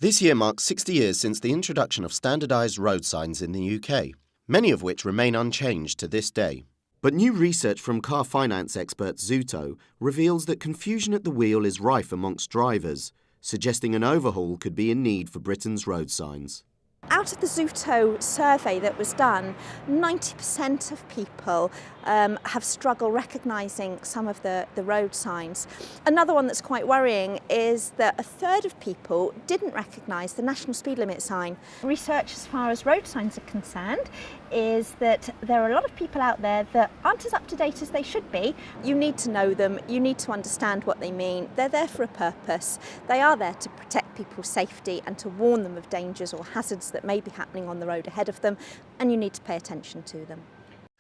This year marks 60 years since the introduction of standardised road signs in the UK, many of which remain unchanged to this day. But new research from car finance expert Zuto reveals that confusion at the wheel is rife amongst drivers, suggesting an overhaul could be in need for Britain's road signs. Out of the Zuto survey that was done, 90% of people have struggled recognising some of the road signs. Another one that's quite worrying is that a third of people didn't recognise the national speed limit sign. Research as far as road signs are concerned is that there are a lot of people out there that aren't as up to date as they should be. You need to know them, you need to understand what they mean. They're there for a purpose. They are there to protect people's safety and to warn them of dangers or hazards that may be happening on the road ahead of them, and you need to pay attention to them.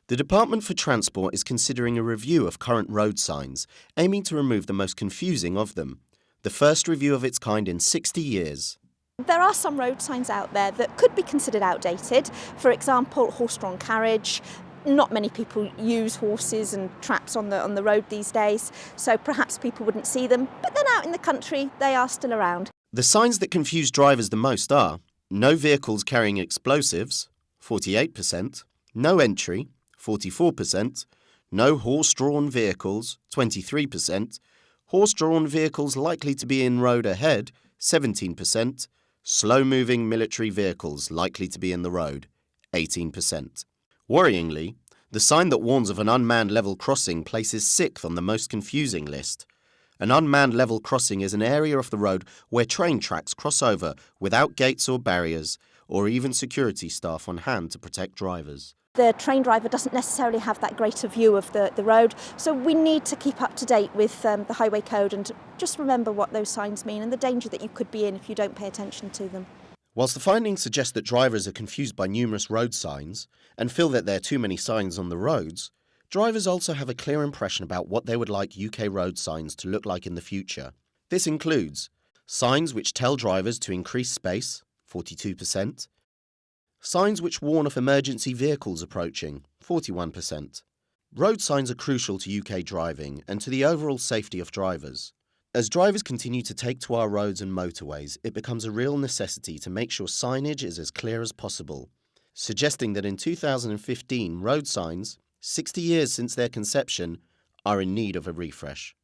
The Department for Transport is considering a review of current road signs, aiming to remove the most confusing of them. The first review of its kind in 60 years. There are some road signs out there that could be considered outdated. For example, horse-drawn carriage. Not many people use horses and traps on the road these days, so perhaps people wouldn't see them, but then out in the country they are still around. The signs that confuse drivers the most are no vehicles carrying explosives, 48%, no entry, 44%, no horse-drawn vehicles, 23%, horse-drawn vehicles likely to be in road ahead, 17%, slow-moving military vehicles likely to be in the road, 18%. Worryingly, the sign that warns of an unmanned level crossing places 6th on the most confusing list. An unmanned level crossing is an area of the road where train tracks cross over without gates or barriers, or even security staff on hand to protect drivers. The train driver doesn't necessarily have that greater view of the road, so we need to keep up to date with the highway code and just remember what those signs mean and the danger that you could be in if you don't pay attention to them. Whilst the findings suggest that drivers are confused by numerous road signs and feel that there are too many signs on the roads, drivers also have a clear impression about what they would like UK road signs to look like in the future. This includes signs which tell drivers to increase space, 42%, signs which warn of emergency vehicles approaching, 41%. Road signs are crucial to UK driving and to the overall safety of drivers. As drivers continue to take to our roads and motorways, it becomes a real necessity to make sure signage is as clear as possible, suggesting that in 2015, road signs, 60 years since their conception, are in need of a refresh.